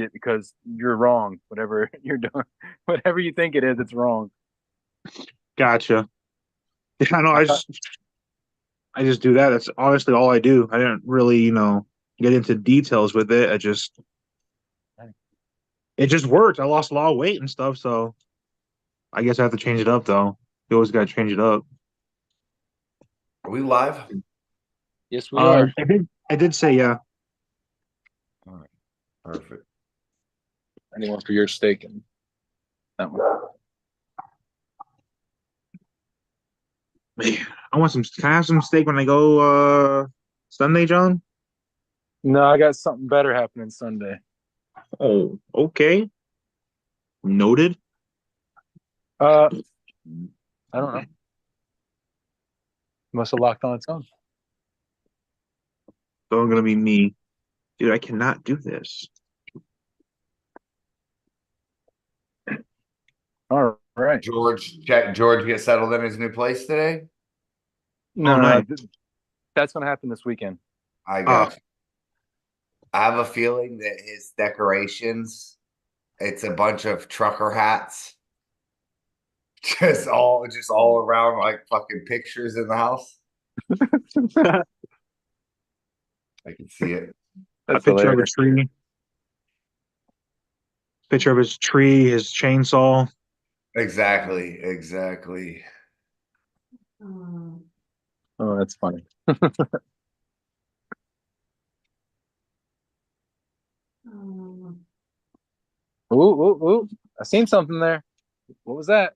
it because you're wrong. Whatever you're doing, whatever you think it is, it's wrong. Gotcha. Yeah, no, I thought, I just do that. That's honestly all I do. I didn't really, get into details with it. It just worked. I lost a lot of weight and stuff, so I guess I have to change it up though. You always gotta change it up. Are we live? yes, we are. I did say yeah. All right. Perfect. Anyone for your steak and that one. Man, I want some. Can I have some steak when I go Sunday, John? No, I got something better happening Sunday. Oh, okay. Noted. Uh, I don't know. Must have locked on its own. So I'm gonna be me. Dude, I cannot do this. All right. George get settled in his new place today. No, Oh, no, nice. no. That's going to happen this weekend. I Uh, got you. I have a feeling that his decorations, it's a bunch of trucker hats. Just all around like fucking pictures in the house. I can see it. a That's picture of a hilarious. tree. Picture of his tree, his chainsaw. Exactly. Oh, that's funny. Ooh, ooh, ooh. I seen something there. What was that?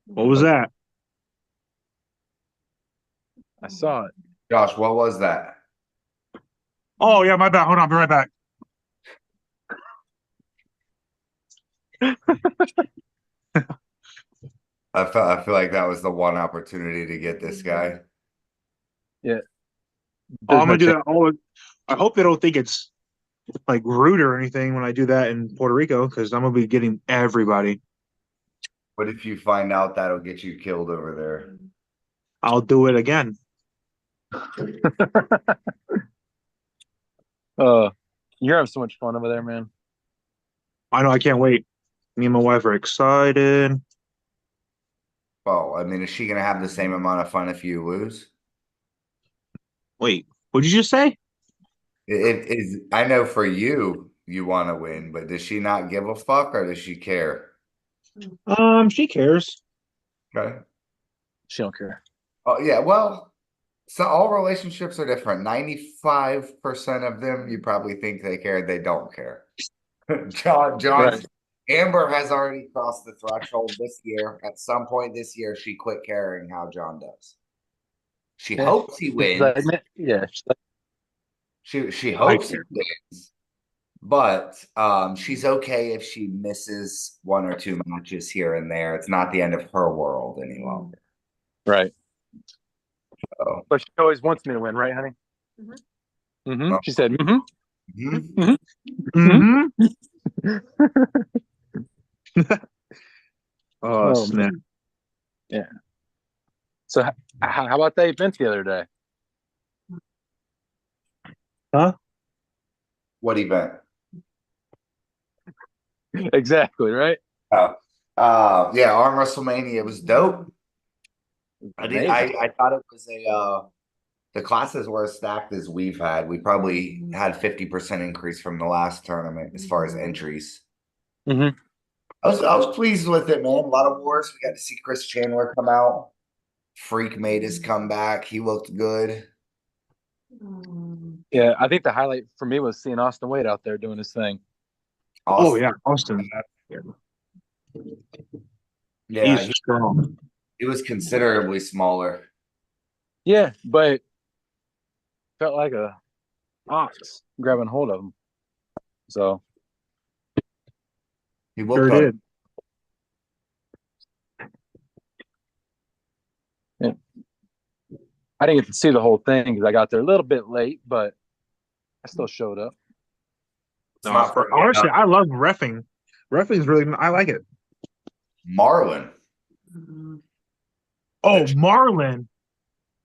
What was that? I saw it. Josh, what was that? Oh yeah, my bad. Hold on, I'll be right back. I feel like that was the one opportunity to get this guy. Yeah. Oh, There's I'm no gonna do chance. that. I hope they don't think it's like rude or anything when I do that in Puerto Rico, because I'm gonna be getting everybody. What if you find out that'll get you killed over there? I'll do it again. uh, you're having so much fun over there, man. I know. I can't wait. Me and my wife are excited. Well, I mean, is she gonna have the same amount of fun if you lose? Wait, what'd you just say? It is. I know for you, you want to win, but does she not give a fuck or does she care? She cares. Okay. She don't care. Oh yeah. Well, so all relationships are different. 95% of them, you probably think they care. They don't care. John's Right. Amber has already crossed the threshold this year. At some point this year, she quit caring how John does. She Yeah. hopes he She's like, wins. yeah. She's like, She I hopes he care. wins, but she's okay if she misses one or two matches here and there. It's not the end of her world any longer. right. So, But she always wants me to win, right, honey? Mm-hmm. well, She said, mm-hmm. mhm. Mm-hmm. Mm-hmm. Oh, Oh, snap. man. Yeah. So, how about that event the other day? Huh? What event? Exactly, right? Oh, yeah, on WrestleMania, it was dope. Amazing. I thought it was the classes were as stacked as we've had. We probably had 50% increase from the last tournament as far as entries. Mm-hmm. I was pleased with it, man. A lot of wars. We got to see Chris Chandler come out. Freak made his comeback. He looked good. Yeah, I think the highlight for me was seeing Austin Wade out there doing his thing. Oh Austin, yeah, Austin. yeah, He's strong. he was considerably smaller. Yeah, but felt like a ox grabbing hold of him. So He looked Sure on. did. yeah. I didn't get to see the whole thing because I got there a little bit late, but I still showed up. Let's No, not for forget honestly, I love reffing. Reffing's really. I like it. Marlon. Oh, The Marlon.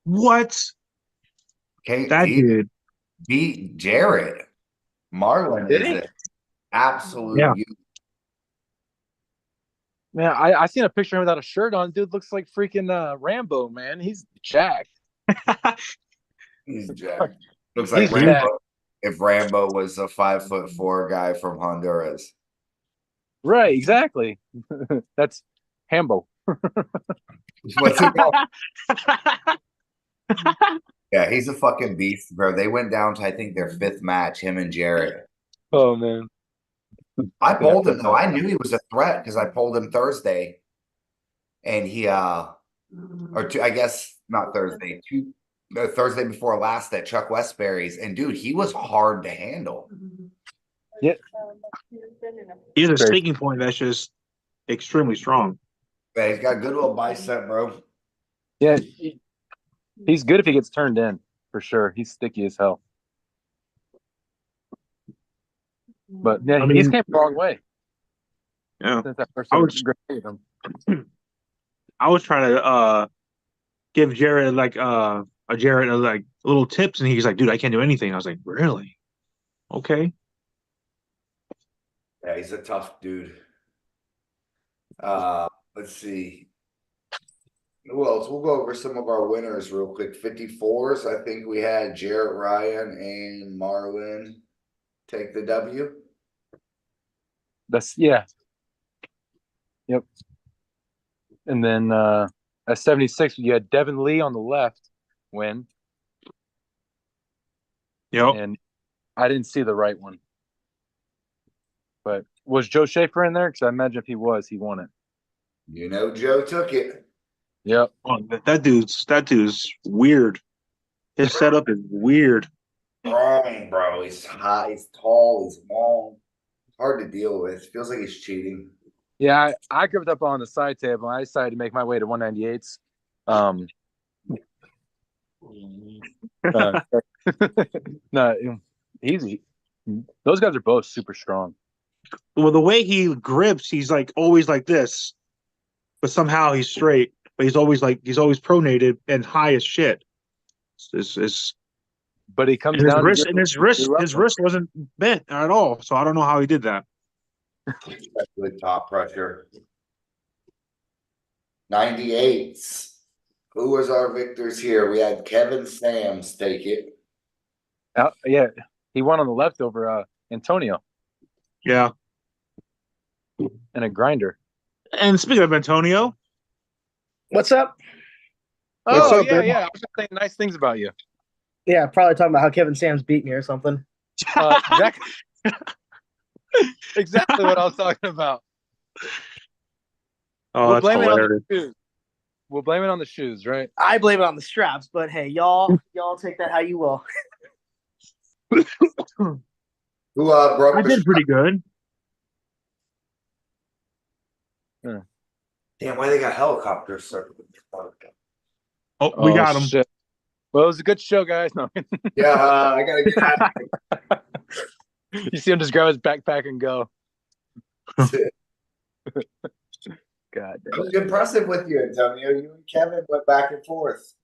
What? Kate That he dude. beat Jarrett. Marlon Did is he? Absolute Yeah. youth. Man, I seen a picture of him without a shirt on. Dude looks like freaking Rambo, man. He's jacked. He's jacked. Looks like He's He was- jacked. Rambo. If Rambo was a 5'4" guy from Honduras. Right, exactly. That's Hambo. What's it called? Yeah, he's a fucking beast, bro. They went down to I think their 5th match, him and Jarrett. Oh man. I pulled him though. I knew he was a threat because I pulled him Thursday, and he I guess not Thursday, Thursday before last at Chuck Westbury's, and dude, he was hard to handle. Yeah. He's a Great. sticking point that's just extremely strong. Yeah, he's got a good little bicep, bro. Yeah, he's good if he gets turned in for sure. He's sticky as hell. But yeah, I mean- he's came a long way Yeah. since that first I was- graded him. I was trying to give Jared like little tips, and he's like, "Dude, I can't do anything." I was like, "Really? Okay." Yeah, he's a tough dude. Let's see. Who else? We'll go over some of our winners real quick. 54s. I think we had Jarrett Ryan and Marlon take the W. That's yeah. Yep. And then at 76, you had Devin Lee on the left win, Yep. and I didn't see the right one. But was Joe Schaefer in there? Because I imagine if he was, he won it. You know, Joe took it. Yep. Oh, that dude's weird. His setup is weird. Strong, bro. He's high, he's tall, he's long. Hard to deal with. Feels like he's cheating. Yeah, I gripped up on the side table. And I decided to make my way to 198s. No, easy. Those guys are both super strong. Well, the way he grips, he's like always like this, but somehow he's straight. But he's always pronated and high as shit. It's But he comes and his down wrist to and his wrist wasn't bent at all. So I don't know how he did that. Good top pressure. 98s. Who was our victors here? We had Kevin Sams take it. Yeah, he won on the left over Antonio Yeah. and a grinder. And speaking of Antonio, What's up? What's Oh up, yeah, man? yeah. I was just saying nice things about you. Yeah, probably talking about how Kevin Sams beat me or something. Exactly, exactly what I was talking about. oh, We'll that's blame it on hilarious. the shoes. We'll blame it on the shoes, right? I blame it on the straps, but hey, y'all take that how you will. Who broke I the did pretty good. Damn, why they got helicopters circling? Oh, we got him. Shit. Well, it was a good show, guys. No. Yeah, I gotta get out of You see him just grab his backpack and go. here. God It damn. was impressive with you, Antonio. You and Kevin went back and forth.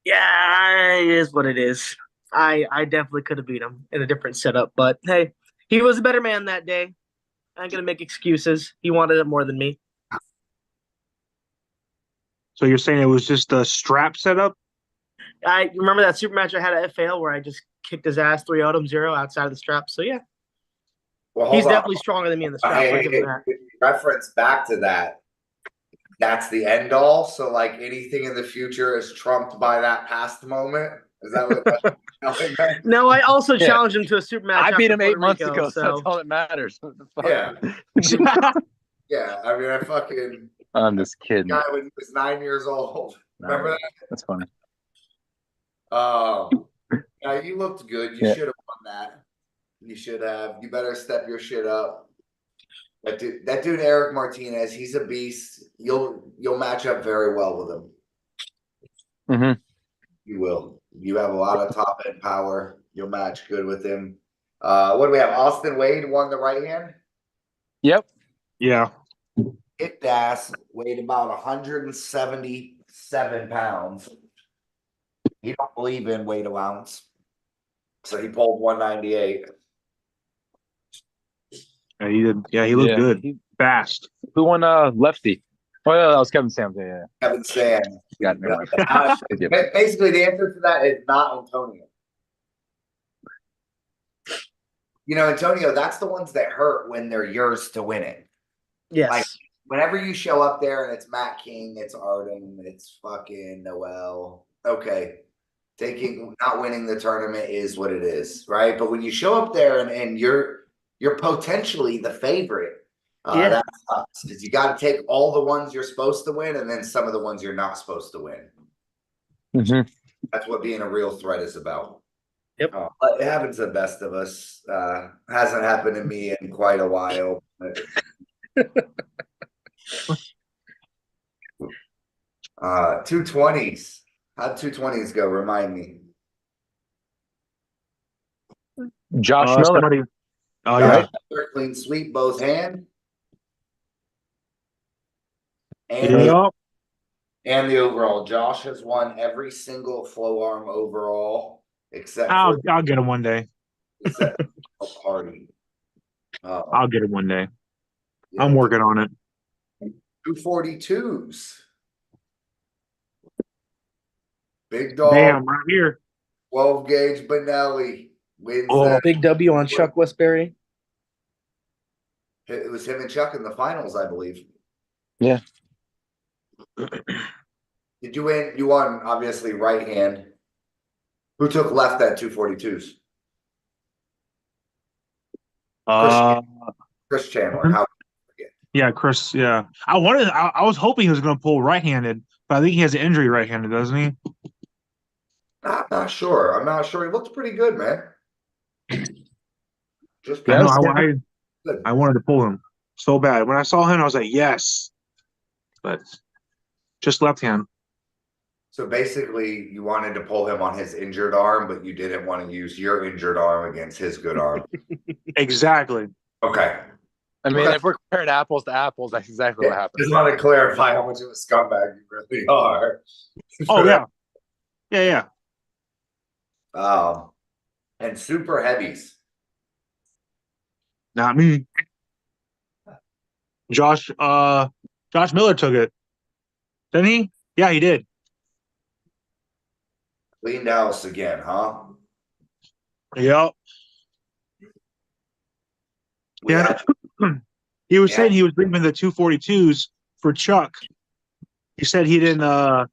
Yeah, it is what it is. I definitely could have beat him in a different setup, but hey, he was a better man that day. I ain't gonna make excuses. He wanted it more than me. So you're saying it was just a strap setup? I remember that super match I had at FAL where I just kicked his ass 3-0 him 0 outside of the strap. So yeah, Well, he's hold on. definitely stronger than me in the strap. Hey, I'll give him that. reference back to that. That's the end all. So, like anything in the future is trumped by that past moment. Is that what? No, I also Yeah. challenged him to a super match. I beat after him 8 Puerto months Rico, ago, so so that's all that matters. What the fuck? Yeah, yeah. I mean, I fucking I'm just kidding. guy when he was 9 years old. Remember that? That's funny. Yeah, you looked good. You Yeah. should have won that. You should have. You better step your shit up. That dude, Eric Martinez, he's a beast. You'll match up very well with him. Mm-hmm. You will. You have a lot of top end power. You'll match good with him. What do we have? Austin Wade won the right hand. Yep. Yeah. Kicked ass, weighed about 177 pounds. He don't believe in weight allowance. So he pulled 198. Yeah, he did. Yeah, he looked good. Fast. Who won lefty? Oh yeah, that was Kevin Sam. Yeah. Kevin Sam. Got it. Basically, the answer to that is not Antonio. You know, Antonio, that's the ones that hurt when they're yours to win it. Yes. Like, whenever you show up there and it's Matt King, it's Arden, it's fucking Noel. Okay. Not winning the tournament is what it is, right? But when you show up there and you're potentially the favorite, that sucks because you got to take all the ones you're supposed to win and then some of the ones you're not supposed to win. Mm-hmm. That's what being a real threat is about. Yep. But it happens to the best of us. Hasn't happened to me in quite a while. But 220s. How'd 220s go? Remind me. Josh Miller. Somebody. Oh yeah. Clean sweep, both hand. Yep. And the overall. Josh has won every single flow arm overall except I'll get him one day. except for party. I'll get him one day. Yeah, I'm working on it. 242s. Big dog. Damn, right here. 12 gauge Benelli wins. Big W on Chuck Westbury. It was him and Chuck in the finals, I believe. Yeah. Did you win? You won, obviously, right hand. Who took left at 242s? Chris Chandler. How? Yeah, Chris. Yeah, I was hoping he was going to pull right-handed, but I think he has an injury right-handed, doesn't he? I'm not sure. He looked pretty good, man. Just I wanted to pull him so bad. When I saw him, I was like, yes, but just left hand. So basically, you wanted to pull him on his injured arm, but you didn't want to use your injured arm against his good arm. Exactly. Okay. I mean, if we're comparing apples to apples, that's exactly what happened. Just want to clarify how much of a scumbag you really are. Oh yeah, yeah. And super heavies. Not me. Josh Miller took it. Didn't he? Yeah, he did. Clean Dallas again, huh? Yep. Yeah. He was saying he was leaving the 242s for Chuck. He said he didn't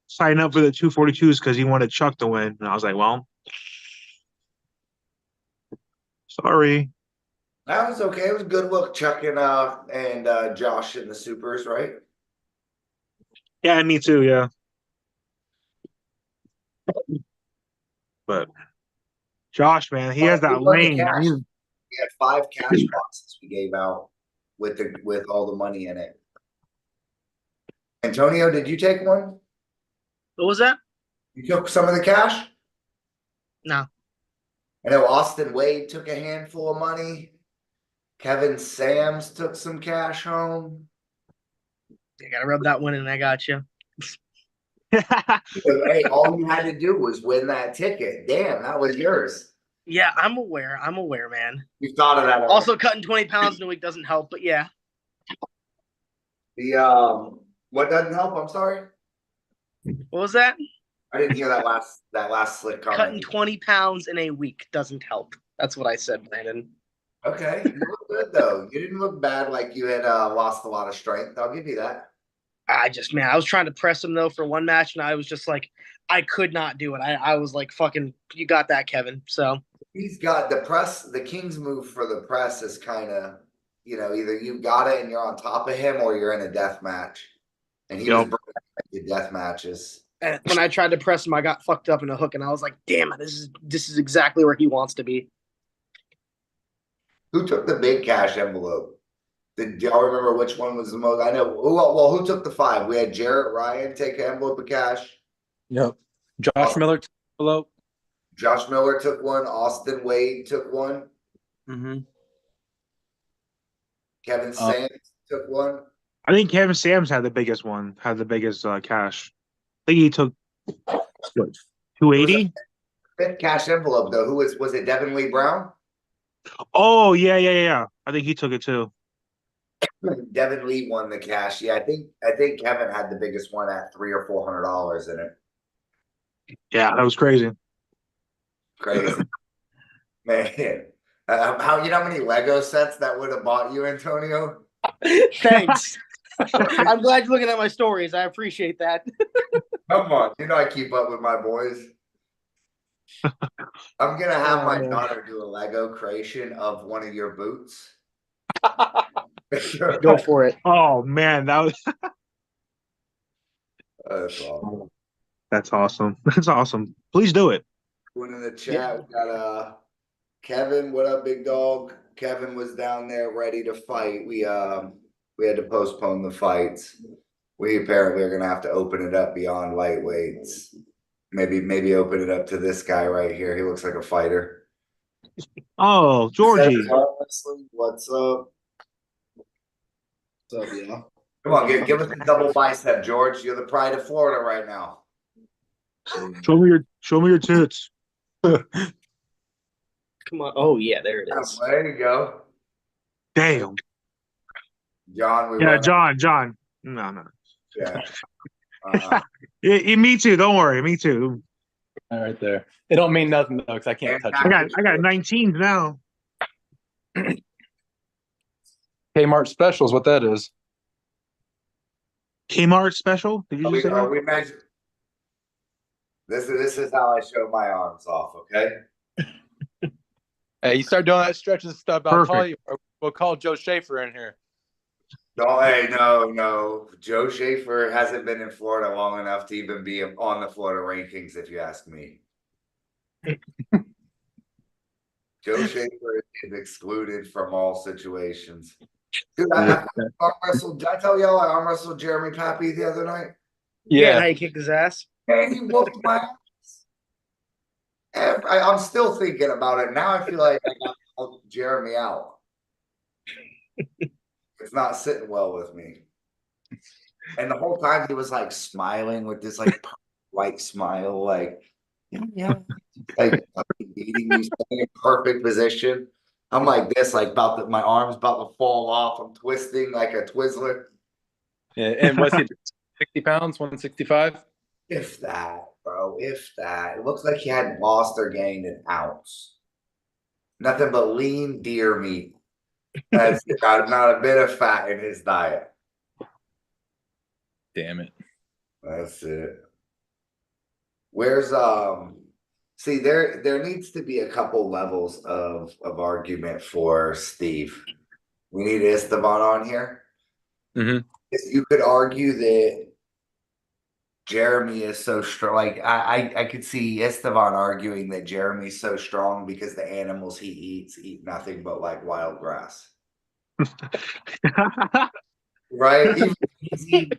sign up for the 242s because he wanted Chuck to win. And I was like, well, sorry. That was okay. It was a good look, Chuck and Josh in the supers, right? Yeah, me too, yeah. But Josh, man, he has that lane. We had 5 cash boxes we gave out with all the money in it. Antonio, did you take one? What was that? You took some of the cash? No. I know Austin Wade took a handful of money. Kevin Sams took some cash home. You gotta rub that one in. I got you. Hey, all you had to do was win that ticket. Damn, that was yours. Yeah, I'm aware, man. You thought of that. Also, cutting 20 pounds in a week doesn't help, but yeah. What doesn't help? I'm sorry. What was that? I didn't hear that last slick comment. Cutting 20 pounds in a week doesn't help. That's what I said, Brandon. Okay, you look good though. You didn't look bad like you had lost a lot of strength. I'll give you that. I was trying to press him though for one match, and I was just like, I could not do it. I was like, fucking, you got that, Kevin. So he's got the press. The King's move for the press is kind of, either you got it and you're on top of him, or you're in a death match. And he was bringing death matches. And when I tried to press him, I got fucked up in a hook, and I was like, damn it, this is exactly where he wants to be. Who took the big cash envelope? Do y'all remember which one was the most? I know. Well, who took the 5? We had Jarrett Ryan take an envelope of cash. Yep. Josh Miller took an envelope. Josh Miller took one. Austin Wade took one. Mm-hmm. Kevin Sams took one. I think Kevin Sams had the biggest one. Had the biggest cash. I think he took what, 280. Fifth cash envelope though. Who was it? Devin Lee Brown. Oh yeah. I think he took it too. Devin Lee won the cash. Yeah, I think Kevin had the biggest one at $300 or $400 in it. Yeah, that was crazy. Crazy, man. How you know how many Lego sets that would have bought you, Antonio? Thanks. I'm glad you're looking at my stories. I appreciate that. Come on, you know I keep up with my boys. I'm gonna have my man. daughter do a Lego creation of one of your boots. Go for it. Oh man, that was That's awesome. that's awesome. That's awesome. Please do it. One in the chat, we got Kevin. What up, big dog? Kevin was down there ready to fight. We had to postpone the fights. We apparently are gonna have to open it up beyond lightweights. Maybe open it up to this guy right here. He looks like a fighter. Oh, Georgie. What's up? What's up, yeah? Come on, give us a double bicep, George. You're the pride of Florida right now. Show me your tits. Come on. Oh yeah, there it is. There you go. Damn. John, we Yeah, run John. No. Yeah. Me too. Don't worry. Me too. All right there. It don't mean nothing though, because I can't touch I it. got 19 now. Kmart specials, what that is. Kmart special? Did you Are just say that? we measured? This is how I show my arms off, okay? Hey, you start doing that stretching stuff, I'll call Perfect. you. We'll call Joe Schaefer in here. No, hey, no. Joe Schaefer hasn't been in Florida long enough to even be on the Florida rankings, if you ask me. Joe Schaefer is excluded from all situations. Dude, I arm wrestled. Did I tell y'all I arm wrestled Jeremy Pappy the other night? Yeah, and how Yeah. you kicked his ass. Man, he whooped my ass. I'm still thinking about it. Now I feel like I got to help Jeremy out. It's not sitting well with me. And the whole time he was like smiling with this like white smile, like, yeah. Like beating me, staying in perfect position. I'm like this, like my arm's about to fall off. I'm twisting like a Twizzler. Yeah. And was he 60 pounds, 165? If that, bro, if that. It looks like he hadn't lost or gained an ounce. Nothing but lean deer meat. That's got not a bit of fat in his diet. Damn it. That's it. Where's see there needs to be a couple levels of argument for Steve. We need Esteban on here. Mhm. You could argue that Jeremy is so strong. Like I could see Esteban arguing that Jeremy's so strong because the animals he eats eat nothing but like wild grass. Right?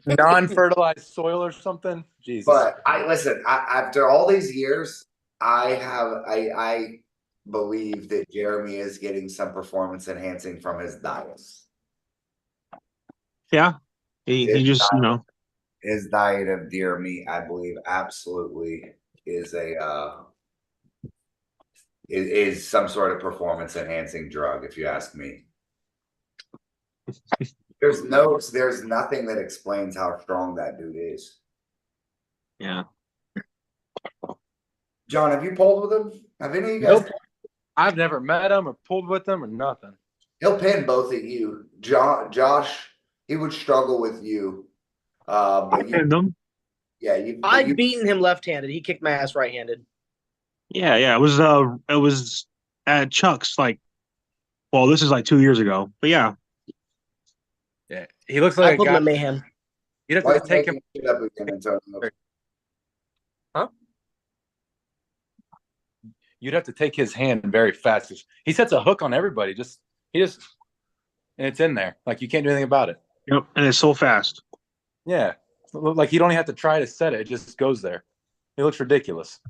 Non-fertilized soil or something? Jesus. But after all these years, I believe that Jeremy is getting some performance enhancing from his diet. Yeah. He just, His diet of deer meat, I believe, absolutely is is some sort of performance enhancing drug, if you ask me. There's nothing that explains how strong that dude is. yeah. John, have you pulled with him? Have any of you guys? Nope. I've never met him or pulled with him or nothing. He'll pin both of you. Josh, he would struggle with you. But you, yeah, I've beaten him left-handed. He kicked my ass right-handed. Yeah. It was at Chuck's this is like 2 years ago. But yeah. Yeah. He looks like I a put him guy. in mayhem. You'd why have to take him. it up again, Antonio? Huh? You'd have to take his hand very fast. He sets a hook on everybody. And it's in there. Like you can't do anything about it. Yep. And it's so fast. Yeah. Like you don't even have to try to set it. It just goes there. It looks ridiculous.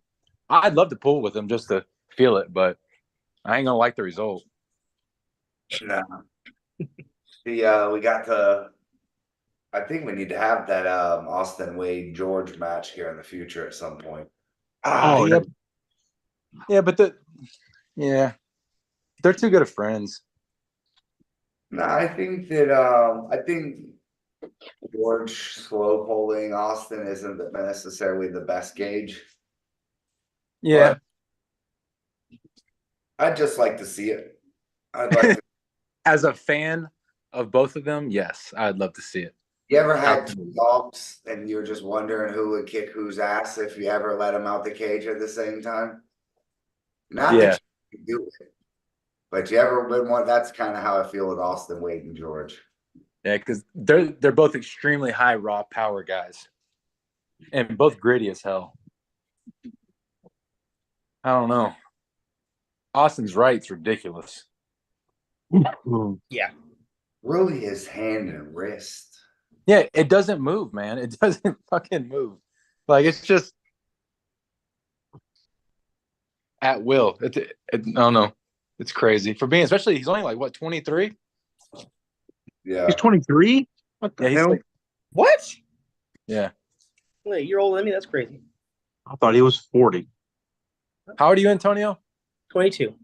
I'd love to pull with him just to feel it, but I ain't gonna like the result. No. We got to. I think we need to have that Austin Wade George match here in the future at some point. Yeah, but they're too good of friends. No, I think George slow polling Austin isn't necessarily the best gauge. Yeah, But I'd just like to see it. I'd like to. as a fan of both of them, yes, I'd love to see it. You ever had two dogs and you're just wondering who would kick whose ass if you ever let them out the cage at the same time? Not Yeah. that you can do it, but you ever been one? That's kind of how I feel with Austin, Wade, and George. Yeah, because they're both extremely high raw power guys, and both gritty as hell. I don't know. Austin's right's ridiculous. Yeah. Really, his hand and wrist. Yeah, it doesn't move, man. It doesn't fucking move. Like it's just at will. I don't know. It's crazy for being, especially he's only like what 23. Yeah, He's 23. What the Yeah, he's hell? like, What? yeah. Wait, you're older than me. That's crazy. I thought he was 40. How old are you, Antonio? 22.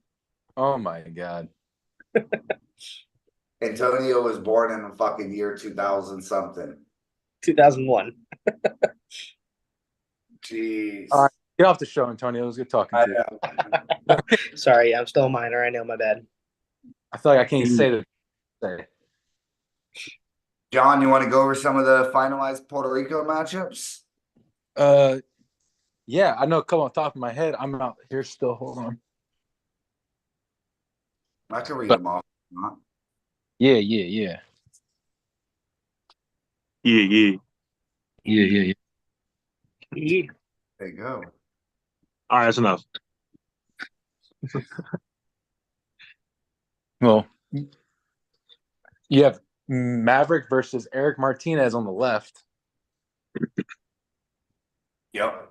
Oh my god. Antonio was born in the fucking year 2000 something. 2001. Jeez. All right. Get off the show, Antonio. It was good talking I to you. know. Sorry, I'm still a minor. I know, my bad. I feel like I can't say the. John, you want to go over some of the finalized Puerto Rico matchups? Yeah, I know a couple on top of my head. I'm out here still. Hold on. I can read But- them off. Huh? Yeah. Yeah, yeah. Yeah. There you go. All right, that's enough. Well, you have Maverick versus Eric Martinez on the left. Yep.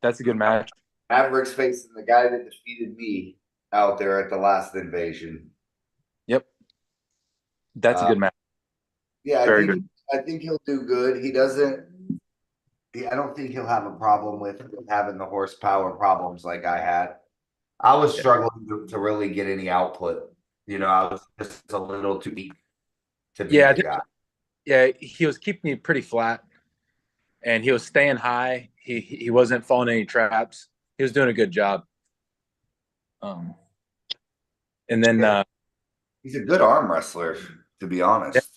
That's a good match. Mavericks facing the guy that defeated me out there at the last invasion. Yep. That's a good match. Yeah, Very good. I think he'll do good. He doesn't. I don't think he'll have a problem with having the horsepower problems like I had. I was struggling to really get any output. You know, I was just a little too weak to beat Yeah, the guy. Yeah, he was keeping me pretty flat, and he was staying high. He wasn't falling any traps. He was doing a good job. And then He's a good arm wrestler, to be honest.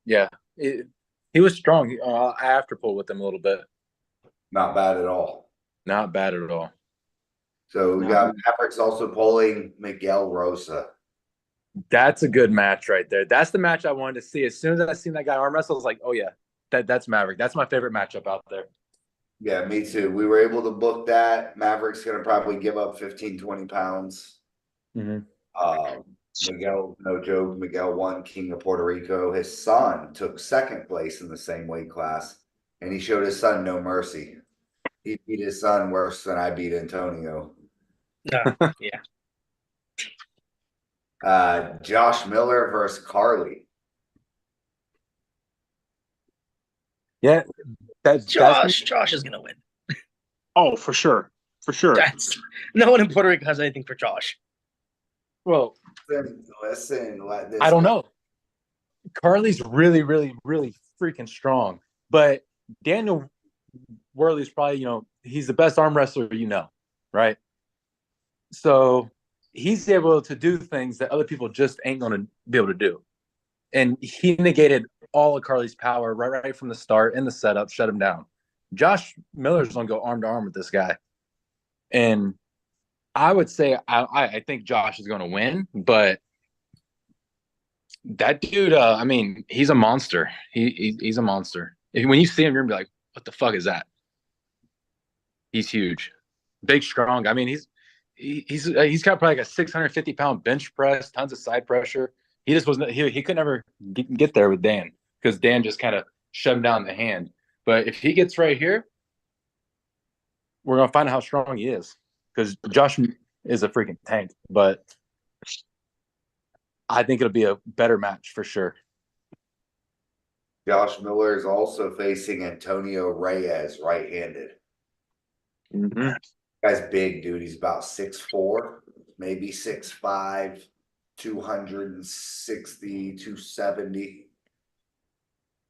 yeah, he was strong. I after pull with him a little bit. Not bad at all. Not bad at all. So we got Mavericks also pulling Miguel Rosa. That's a good match right there. That's the match I wanted to see. As soon as I seen that guy arm wrestle, I was like, oh yeah, that's Maverick. That's my favorite matchup out there. Yeah, me too. We were able to book that. Maverick's going to probably give up 15, 20 pounds. Mm-hmm. Miguel, no joke, Miguel won King of Puerto Rico. His son took second place in the same weight class, and he showed his son no mercy. He beat his son worse than I beat Antonio. Yeah. Josh Miller versus Carly. Yeah, Josh is gonna win. Oh, for sure. For sure. That's no one in Puerto Rico has anything for Josh. well, Listen, let this I don't guy- know. Carly's really, really, really freaking strong, but Daniel Worley's probably, he's the best arm wrestler, right? So he's able to do things that other people just ain't going to be able to do. And he negated all of Carly's power right from the start in the setup, shut him down. Josh Miller's going to go arm to arm with this guy. And I would say I think Josh is going to win, but that dude, I mean, he's a monster. He's a monster. When you see him, you're going to be like, what the fuck is that? He's huge. Big, strong. I mean, he's got probably like a 650-pound bench press, tons of side pressure. He just wasn't. He could never get there with Dan because Dan just kind of shoved him down the hand. But if he gets right here, we're gonna find out how strong he is because Josh is a freaking tank. But I think it'll be a better match for sure. Josh Miller is also facing Antonio Reyes, right-handed. Mm-hmm. Guy's big, dude. He's about 6'4". maybe 6'5", 260, 270.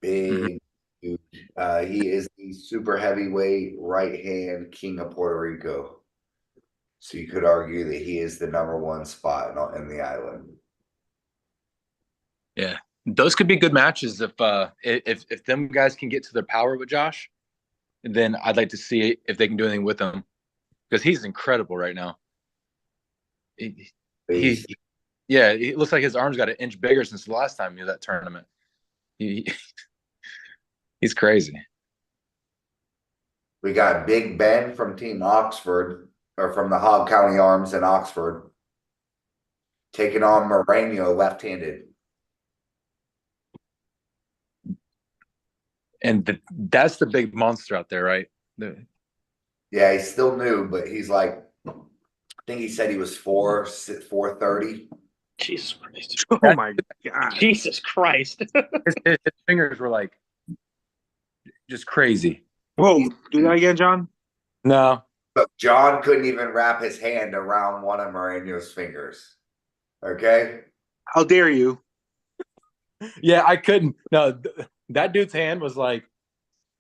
Big dude. He is the super heavyweight right hand king of Puerto Rico. So you could argue that he is the number one spot in the island. Yeah, those could be good matches if them guys can get to their power with Josh. Then I'd like to see if they can do anything with him because he's incredible right now. He yeah, it looks like his arms got an inch bigger since the last time he was at that tournament. He's crazy. We got Big Ben from Team Oxford, or from the Hogg County Arms in Oxford, taking on Moreno left-handed. And that's the big monster out there, right? Yeah, he's still new, but he's like, I think he said he was 430. Jesus Christ. Oh my God. Jesus Christ. His fingers were like just crazy. Whoa, do that again, John? No. But John couldn't even wrap his hand around one of Moreno's fingers. Okay? How dare you? Yeah, I couldn't. No, that dude's hand was like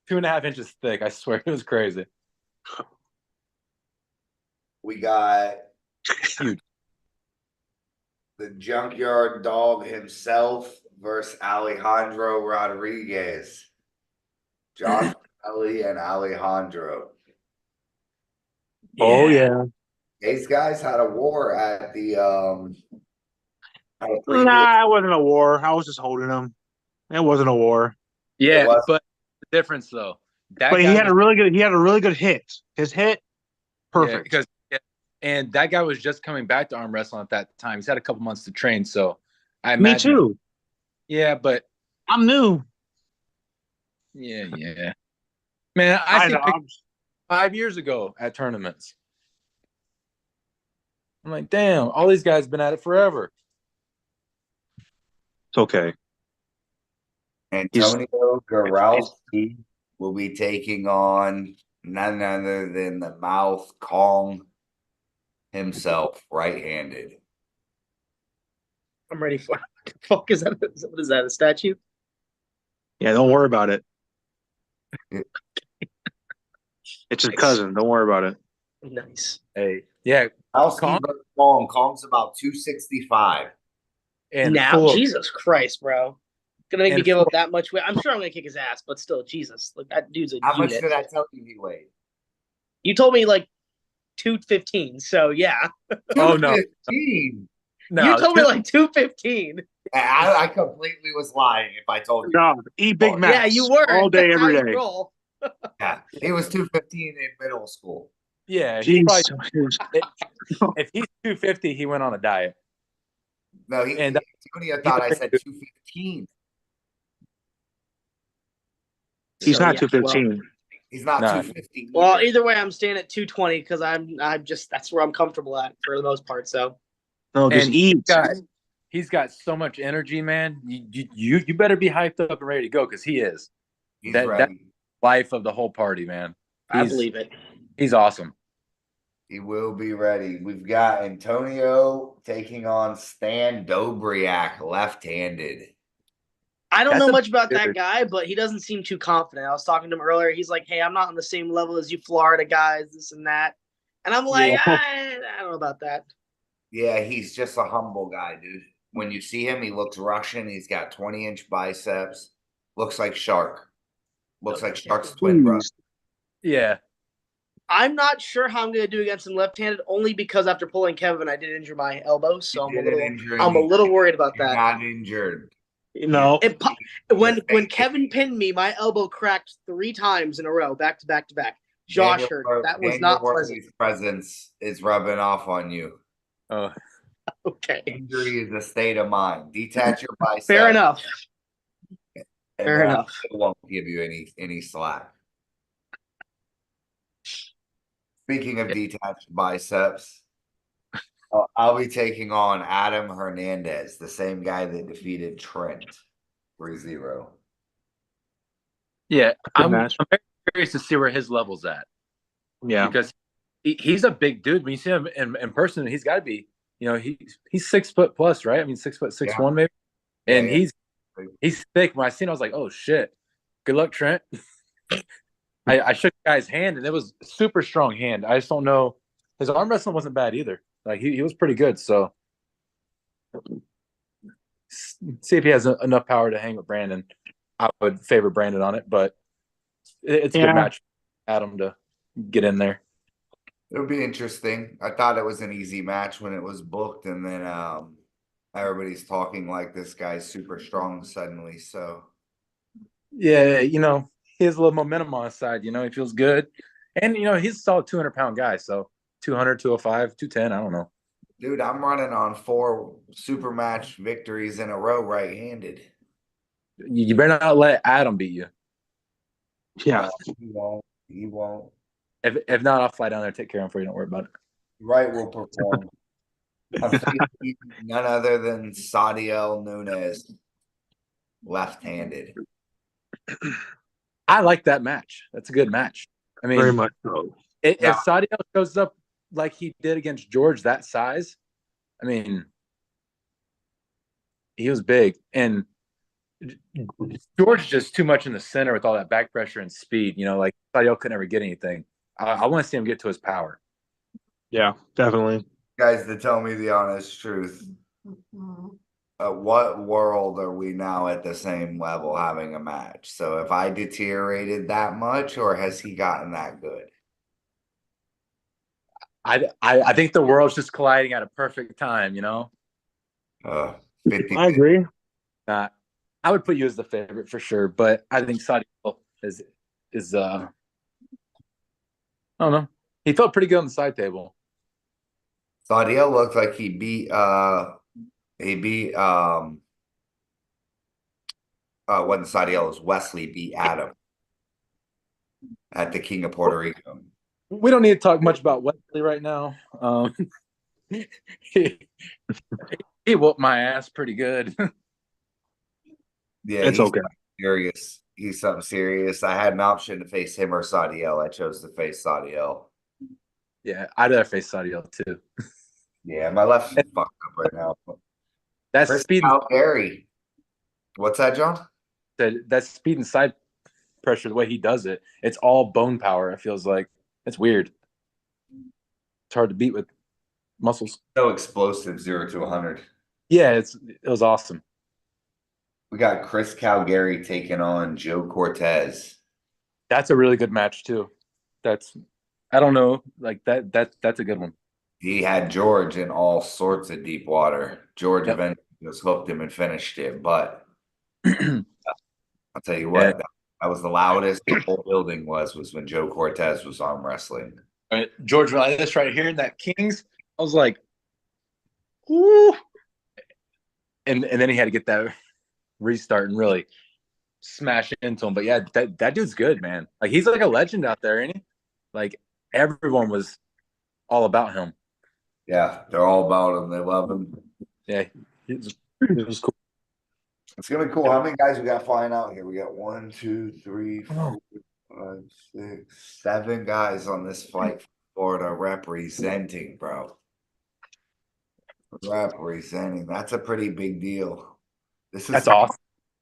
2.5 inches thick. I swear, it was crazy. We got Huge. the junkyard dog himself versus Alejandro Rodriguez. Josh Kelly and Alejandro. Oh yeah. These guys had a war at the Nah, it wasn't a war. I was just holding him. It wasn't a war. Yeah, but the difference though, But he had a really good hit. His hit, perfect. And that guy was just coming back to arm wrestling at that time. He's had a couple months to train, so I Me imagine. too. Yeah, but I'm new. yeah. Man, I see pictures 5 years ago at tournaments. I'm like, damn, all these guys been at it forever. It's okay. Antonio Garalski will be taking on none other than the Mouth Kong himself, right-handed. I'm ready for it. What the fuck is that? What is that? A statue? Yeah, don't worry about it. It's his cousin. Don't worry about it. Nice. Hey, yeah. Garalski versus Kong. Kong's about 265. And now, Jesus Christ, bro. Gonna make me give up that much weight. I'm sure I'm gonna kick his ass, but still, Jesus. Like that dude's a How unit. much did I tell you he weighed? You told me like 215, so yeah. Oh no. 215. No, you told me like 215. I completely was lying if I told you. No, eat Big Macs. Yeah, you were all day, every day. Yeah, he was 215 in middle school. Yeah, he's probably, if he's 250, he went on a diet. No, Antonio thought I said 215. He's not 215. Well, he's not 215. Well, either way, I'm staying at 220 because I'm just that's where I'm comfortable at for the most part. So no, just eat. He's got so much energy, man. You better be hyped up and ready to go because he is. He's ready. That's life of the whole party, man. I believe it. He's awesome. He will be ready. We've got Antonio taking on Stan Dobriak, left-handed. I don't know much about that guy, but he doesn't seem too confident. I was talking to him earlier. He's like, hey, I'm not on the same level as you Florida guys, this and that. And I'm like, I don't know about that. Yeah, he's just a humble guy, dude. When you see him, he looks Russian. He's got 20-inch biceps. Looks like Shark. Looks like Shark's twin brother. Yeah. I'm not sure how I'm going to do against him left-handed, only because after pulling Kevin, I did injure my elbow, so I'm a little worried about that. Not injured. No. When Kevin pinned me, my elbow cracked 3 times in a row, back to back to back. Josh heard it. That was not pleasant. His presence is rubbing off on you. Oh, okay. Injury is a state of mind. Detach your bicep. Fair enough. Fair enough. It won't give you any slack. Speaking of detached biceps, I'll be taking on Adam Hernandez, the same guy that defeated Trent 3-0. Yeah, I'm very curious to see where his level's at. Yeah, because he's a big dude. When you see him in person, he's got to be he's 6 foot plus, right? I mean, 6 foot Yeah. 6'1" maybe, Yeah, and yeah. he's thick. When I seen, it, I was like, oh shit, good luck, Trent. I shook the guy's hand, and it was a super strong hand. I just don't know. His arm wrestling wasn't bad either. Like he was pretty good. So see if he has enough power to hang with Brandon. I would favor Brandon on it, but it's a good Yeah. match. Adam to get in there. It would be interesting. I thought it was an easy match when it was booked, and then everybody's talking like this guy's super strong suddenly. So Yeah, he has a little momentum on his side. He feels good, and he's a solid 200-pound guy. So 200, 205, 210. I don't know. dude, I'm running on 4 super match victories in a row right-handed. You better not let Adam beat you. Yeah. He won't. He won't. If not, I'll fly down there and take care of him for you. Don't worry about it. Right will perform. I'm facing none other than Sadiel Nunes, left-handed. I like that match. That's a good match. I mean, Very much so. if Yeah. Sadiel shows up like he did against George, that size, I mean, he was big. And George is just too much in the center with all that back pressure and speed. Like Sadiel could never get anything. I want to see him get to his power. Yeah, definitely. Guys, to tell me the honest truth, what world are we now at the same level having a match? So if I deteriorated that much, or has he gotten that good? I think the world's just colliding at a perfect time. 50. I agree. I would put you as the favorite for sure, but I think Sadiel is I don't know. He felt pretty good on the side table. Sadiel looked like he beat wasn't Sadiel, it was Wesley beat Adam at the King of Puerto Rico. We don't need to talk much about Wesley right now. He whooped my ass pretty good. Yeah, It's he's okay. serious. He's something serious. I had an option to face him or Sadiel. I chose to face Sadiel. Yeah, I'd rather face Sadiel too. Yeah, my left's fucked up right now. That's Chris speed. Gary. What's that, John? That's speed and side pressure. The way he does it, it's all bone power. It feels like it's weird. It's hard to beat with muscles. So explosive, 0 to 100. Yeah, it was awesome. We got Chris Calgary taking on Joe Cortez. That's a really good match too. I don't know, like that's a good one. He had George in all sorts of deep water. George Yep. eventually just hooked him and finished it. But I'll tell you Yeah. what, that was the loudest the whole building was when Joe Cortez was arm wrestling. George, like this right here in that Kings, I was like, whoo. And then he had to get that restart and really smash into him. But yeah, that dude's good, man. Like he's like a legend out there, ain't he? Like everyone was all about him. Yeah, they're all about him. They love him. Yeah, it was cool. It's gonna be cool. How many guys we got flying out here? We got 1, 2, 3, 4, 5, 6, 7 guys on this flight from Florida representing, bro. Representing. That's a pretty big deal. This is That's awesome.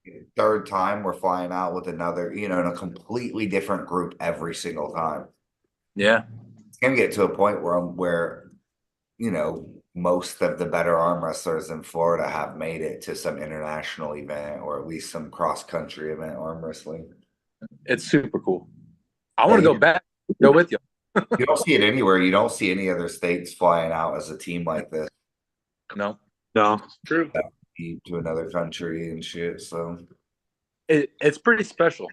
the 3rd time we're flying out with another, in a completely different group every single time. Yeah. It's gonna get to a point where most of the better arm wrestlers in Florida have made it to some international event or at least some cross-country event arm wrestling. It's super cool. I want to go back. Go with you. You don't see it anywhere. You don't see any other states flying out as a team like this. No. True. To another country and shit. So It's pretty special.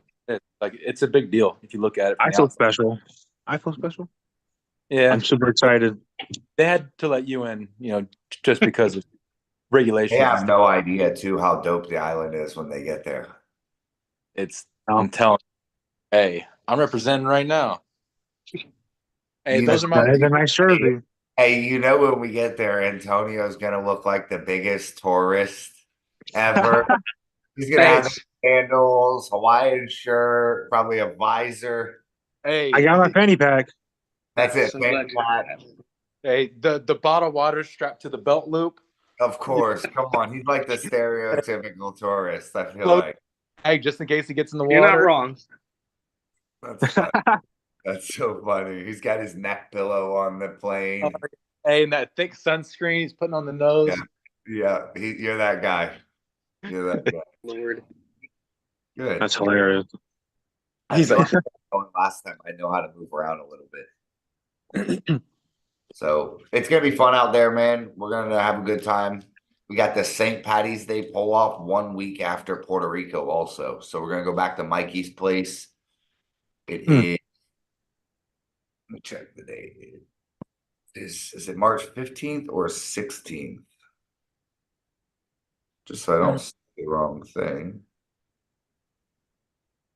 It's a big deal if you look at it. I feel special. Yeah, I'm super excited. they had to let you in, just because of regulations. they have no idea too how dope the island is when they get there. I'm telling you, hey, I'm representing right now. Hey, those are my. That is a nice jersey. Hey, when we get there, Antonio's gonna look like the biggest tourist ever. He's gonna have sandals, Hawaiian shirt, probably a visor. Hey, I got my fanny pack. That's it. So glad Fanny pack. Hey, the bottled water strapped to the belt loop. Of course, come on. He's like the stereotypical tourist, I feel Well, like. Hey, just in case he gets in the You're not water. wrong. That's funny. That's so funny. He's got his neck pillow on the plane. Hey, and that thick sunscreen he's putting on the nose. Yeah, you're that guy. You're that guy. Lord. Good. That's hilarious. He's like, Last time I know how to move around a little bit. So it's gonna be fun out there, man. We're gonna have a good time. We got the St. Patty's Day pull off 1 week after Puerto Rico, also. So we're gonna go back to Mikey's place. It is. Let me check the date. Is it March 15th or 16th? Just so I don't say the wrong thing.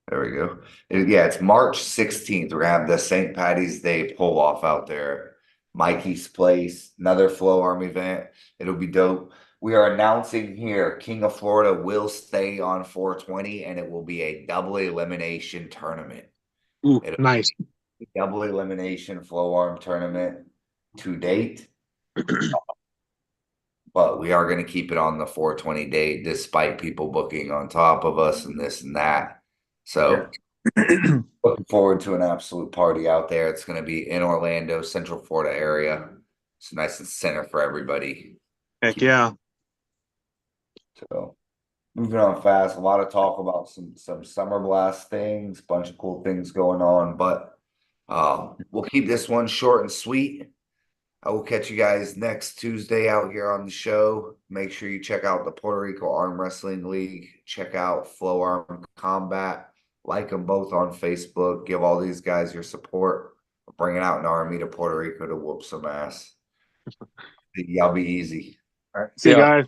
There we go. Yeah, it's March 16th. We're gonna have the St. Patty's Day pull off out there. Mikey's place, another Flow Arm event. It'll be dope. We are announcing here, King of Florida will stay on 420, and it will be a double elimination tournament. Ooh, nice. Double elimination Flow Arm tournament to date. But we are going to keep it on the 420 date, despite people booking on top of us and this and that. So looking forward to an absolute party out there. It's going to be in Orlando, Central Florida area. It's nice and center for everybody. Heck yeah. So moving on fast, a lot of talk about some summer blast things, bunch of cool things going on, but we'll keep this one short and sweet. I will catch you guys next Tuesday out here on the show. Make sure you check out the Puerto Rico Arm Wrestling League. Check out Flow Arm Combat. Like them both on Facebook. Give all these guys your support. We're bringing out an army to Puerto Rico to whoop some ass. Y'all be easy. all right, See you guys.